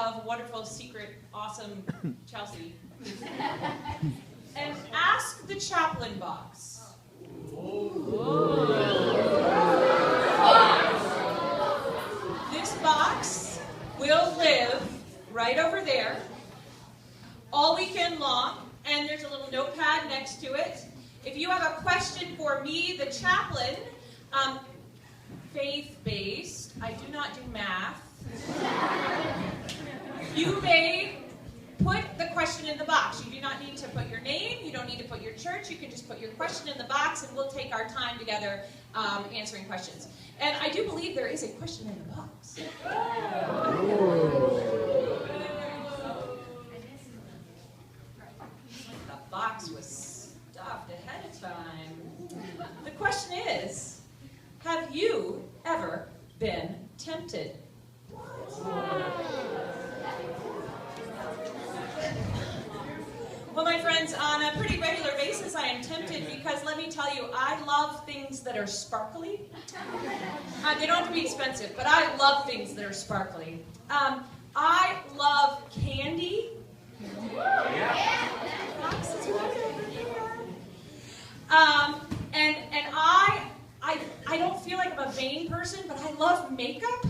of wonderful, secret, awesome Chelsea. And ask the chaplain box. This box will live right over there all weekend long, and there's a little notepad next to it. If you have a question for me, the chaplain, faith-based, I do not do math, you may put the question in the box. You do not need to put your name, you don't need to put your church, you can just put your question in the box and we'll take our time together answering questions. And I do believe there is a question in the box. The box was stuffed ahead of time. The question is, have you ever been tempted? Well, my friends, on a pretty regular basis, I am tempted because, let me tell you, I love things that are sparkly. They don't have to be expensive, but I love things that are sparkly. I love candy. And I don't feel like I'm a vain person, but I love makeup.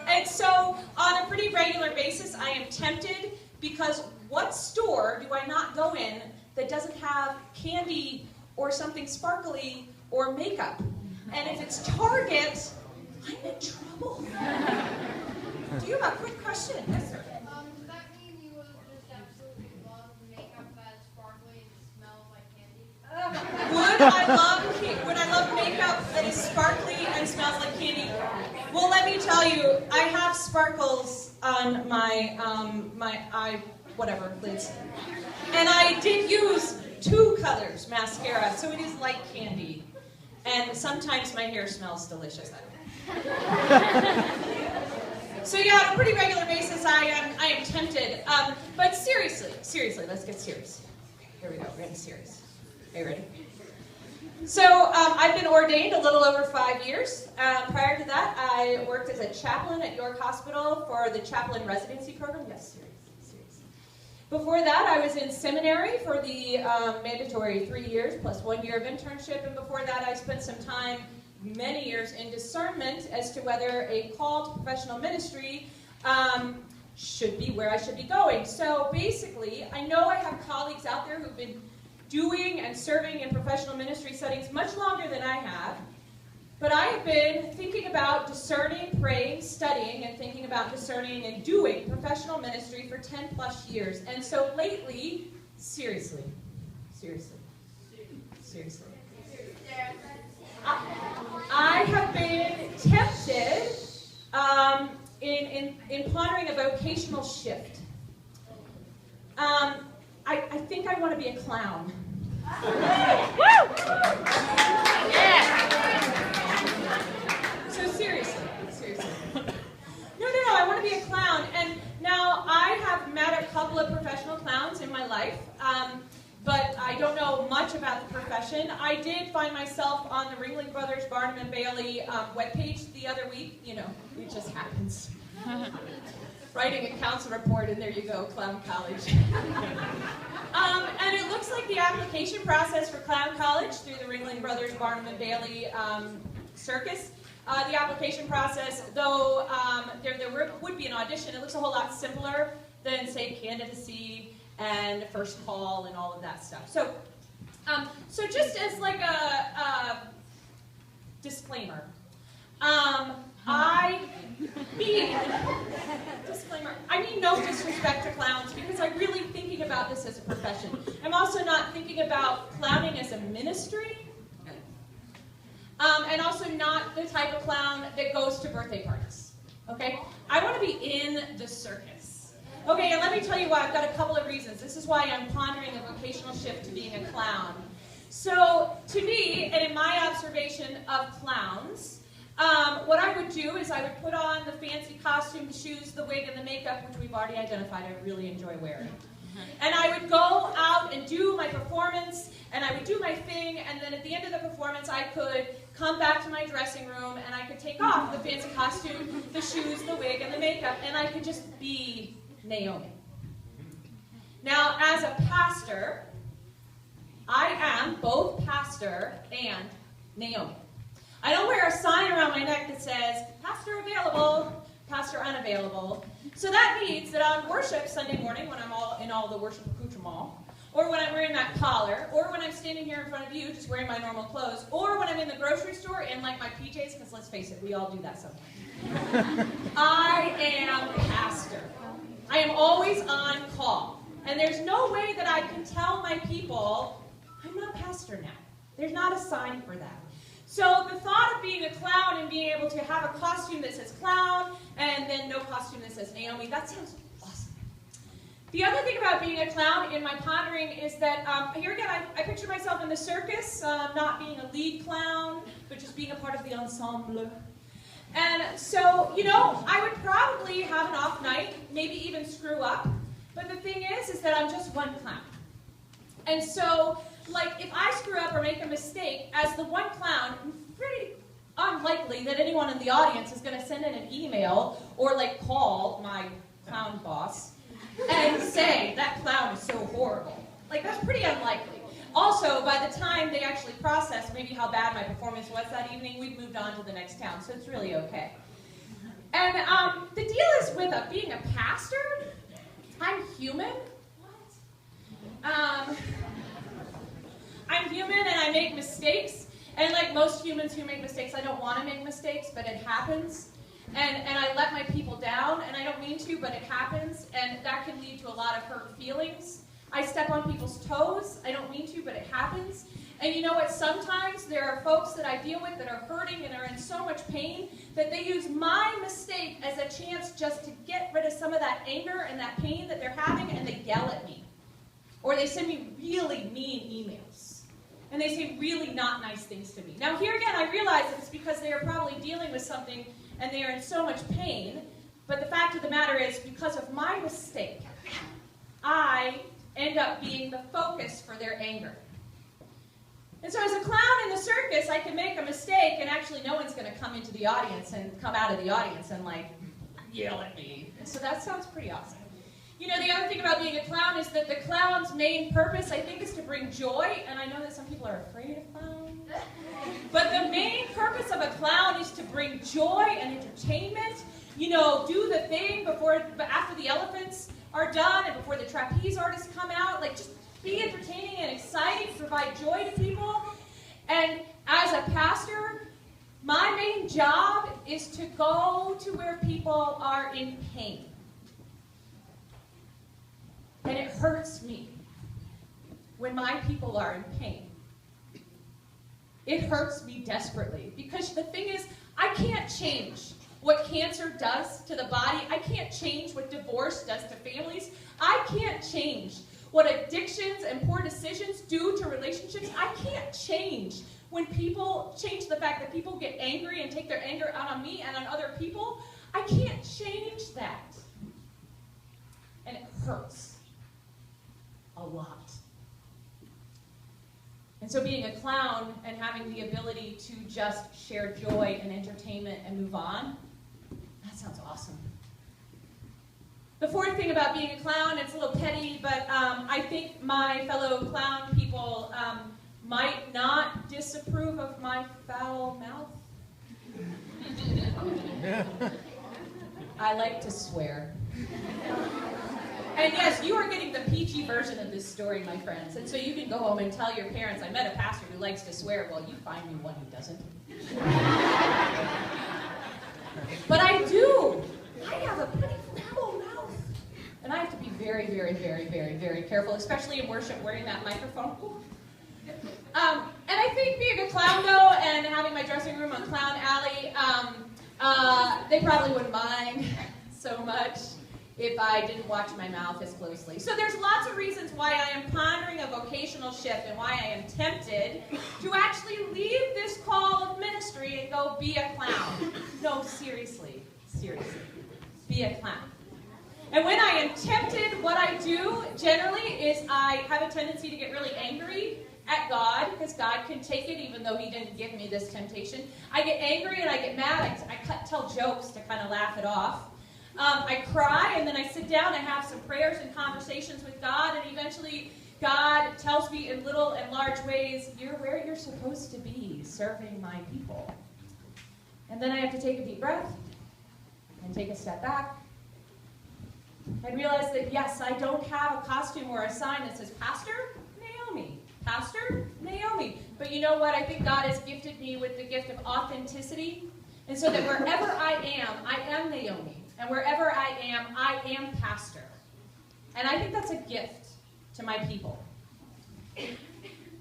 And so, on a pretty regular basis, I am tempted because what store do I not go in that doesn't have candy or something sparkly or makeup? And if it's Target, I'm in trouble. Do you have a quick question? Yes, sir. Does that mean you would just absolutely love makeup that's sparkly and smells like candy? Would I love makeup that is sparkly and smells like candy? Well, let me tell you, I have sparkles on my eye, whatever, lids. And I did use 2 colors mascara, so it is like candy. And sometimes my hair smells delicious. So yeah, on a pretty regular basis, I am tempted. But seriously, let's get serious. Here we go, we're getting serious. Are you ready? So I've been ordained a little over 5 years. Prior to that, I worked as a chaplain at York Hospital for the chaplain residency program. Yes, serious. Before that, I was in seminary for the mandatory 3 years plus 1 year of internship. And before that, I spent some time, many years, in discernment as to whether a call to professional ministry should be where I should be going. So basically, I know I have colleagues out there who've been doing and serving in professional ministry settings much longer than I have, but I have been thinking about discerning, praying, studying, and thinking about discerning and doing professional ministry for 10 plus years. And so lately, seriously, I have been tempted in pondering a vocational shift. I think I want to be a clown. So seriously. No, I want to be a clown. And now I have met a couple of professional clowns in my life, but I don't know much about the profession. I did find myself on the Ringling Brothers Barnum and Bailey webpage the other week. You know, it just happens. Writing a council report, and there you go, Clown College. And it looks like the application process for Clown College through the Ringling Brothers Barnum and Bailey circus, the application process, though there would be an audition, it looks a whole lot simpler than, say, candidacy and first call and all of that stuff. So just as like a disclaimer, I mean no disrespect to clowns, because I'm really thinking about this as a profession. I'm also not thinking about clowning as a ministry, and also not the type of clown that goes to birthday parties, okay? I want to be in the circus. Okay, and let me tell you why. I've got a couple of reasons. This is why I'm pondering a vocational shift to being a clown. So, to me, and in my observation of clowns, what I would do is I would put on the fancy costume, the shoes, the wig, and the makeup, which we've already identified I really enjoy wearing. And I would go out and do my performance, and I would do my thing, and then at the end of the performance I could come back to my dressing room, and I could take off the fancy costume, the shoes, the wig, and the makeup, and I could just be Naomi. Now, as a pastor, I am both pastor and Naomi. I don't wear a sign around my neck that says, pastor available, pastor unavailable. So that means that on worship Sunday morning, when I'm all in all the worship accoutrement, or when I'm wearing that collar, or when I'm standing here in front of you just wearing my normal clothes, or when I'm in the grocery store in like my PJs, because let's face it, we all do that sometimes. I am pastor. I am always on call. And there's no way that I can tell my people, I'm not pastor now. There's not a sign for that. So the thought of being a clown and being able to have a costume that says clown and then no costume that says Naomi, that sounds awesome. The other thing about being a clown in my pondering is that, here again, I picture myself in the circus, not being a lead clown, but just being a part of the ensemble. And so, you know, I would probably have an off night, maybe even screw up. But the thing is that I'm just one clown. And so, like, if I screw up or make a mistake, as the one clown, pretty unlikely that anyone in the audience is going to send in an email or, like, call my clown boss and say, that clown is so horrible. Like, that's pretty unlikely. Also, by the time they actually process maybe how bad my performance was that evening, we've moved on to the next town, so it's really okay. And the deal is with being a pastor, I'm human. I'm human and I make mistakes. And like most humans who make mistakes, I don't want to make mistakes, but it happens. And I let my people down, and I don't mean to, but it happens. And that can lead to a lot of hurt feelings. I step on people's toes. I don't mean to, but it happens. And you know what? Sometimes there are folks that I deal with that are hurting and are in so much pain that they use my mistake as a chance just to get rid of some of that anger and that pain that they're having, and they yell at me. Or they send me really mean emails. And they say really not nice things to me. Now here again, I realize that it's because they are probably dealing with something and they are in so much pain. But the fact of the matter is, because of my mistake, I end up being the focus for their anger. And so as a clown in the circus, I can make a mistake and actually no one's going to come into the audience and come out of the audience and like yell at me. And so that sounds pretty awesome. You know, the other thing about being a clown is that the clown's main purpose, I think, is to bring joy. And I know that some people are afraid of clowns. But the main purpose of a clown is to bring joy and entertainment. You know, do the thing after the elephants are done and before the trapeze artists come out. Like, just be entertaining and exciting, provide joy to people. And as a pastor, my main job is to go to where people are in pain. And it hurts me when my people are in pain. It hurts me desperately because the thing is, I can't change what cancer does to the body. I can't change what divorce does to families. I can't change what addictions and poor decisions do to relationships. I can't change when people change the fact that people get angry and take their anger out on me and on other people. I can't change that. And it hurts a lot. And so being a clown and having the ability to just share joy and entertainment and move on, that sounds awesome. The fourth thing about being a clown, it's a little petty, but I think my fellow clown people might not disapprove of my foul mouth. I like to swear. And yes, you are getting the PG version of this story, my friends. And so you can go home and tell your parents, I met a pastor who likes to swear. Well, you find me one who doesn't. But I do. I have a pretty foul mouth. And I have to be very, very, very, very, very careful, especially in worship, wearing that microphone. And I think being a clown, though, and having my dressing room on Clown Alley, they probably wouldn't mind so much if I didn't watch my mouth as closely. So there's lots of reasons why I am pondering a vocational shift and why I am tempted to actually leave this call of ministry and go be a clown. No, seriously, be a clown. And when I am tempted, what I do generally is I have a tendency to get really angry at God, because God can take it even though he didn't give me this temptation. I get angry and I get mad. I tell jokes to kind of laugh it off. I cry, and then I sit down. I have some prayers and conversations with God, and eventually God tells me in little and large ways, you're where you're supposed to be, serving my people. And then I have to take a deep breath and take a step back and realize that, yes, I don't have a costume or a sign that says, Pastor Naomi, Pastor Naomi. But you know what? I think God has gifted me with the gift of authenticity. And so that wherever I am Naomi. And wherever I am Pastor. And I think that's a gift to my people.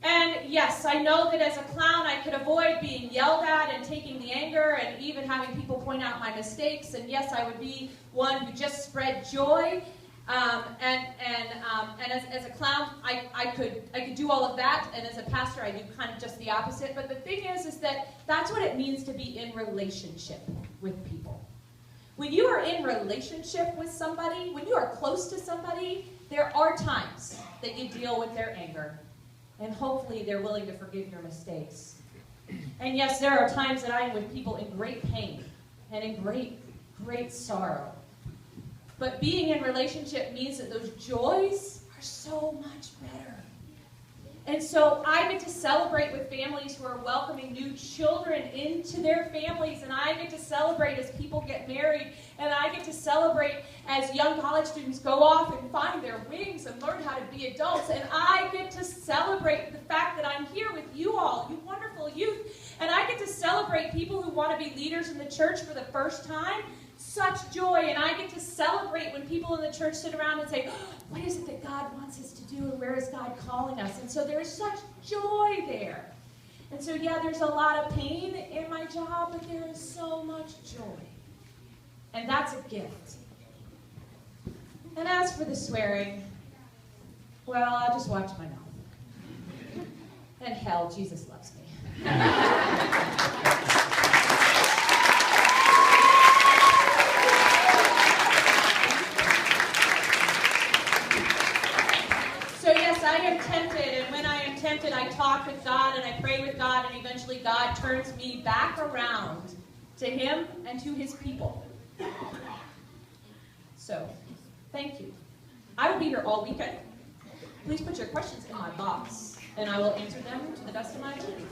And yes, I know that as a clown I could avoid being yelled at and taking the anger and even having people point out my mistakes. And yes, I would be one who just spread joy. And as a clown, I could do all of that. And as a pastor, I do kind of just the opposite. But the thing is that that's what it means to be in relationship with people. When you are in relationship with somebody, when you are close to somebody, there are times that you deal with their anger. And hopefully they're willing to forgive your mistakes. And yes, there are times that I am with people in great pain and in great, great sorrow. But being in relationship means that those joys are so much better. And so I get to celebrate with families who are welcoming new children into their families. And I get to celebrate as people get married. And I get to celebrate as young college students go off and find their wings and learn how to be adults. And I get to celebrate the fact that I'm here with you all, you wonderful youth. And I get to celebrate people who want to be leaders in the church for the first time. Such joy. And I get to celebrate when people in the church sit around and say, oh, what is it that God wants us to do and where is God calling us? And so there is such joy there. And so yeah, there's a lot of pain in my job, but there is so much joy. And that's a gift. And as for the swearing, well, I'll just watch my mouth. And hell, Jesus loves me. I am tempted, and when I am tempted, I talk with God and I pray with God, and eventually God turns me back around to him and to his people. So, thank you. I will be here all weekend. Please put your questions in my box, and I will answer them to the best of my ability.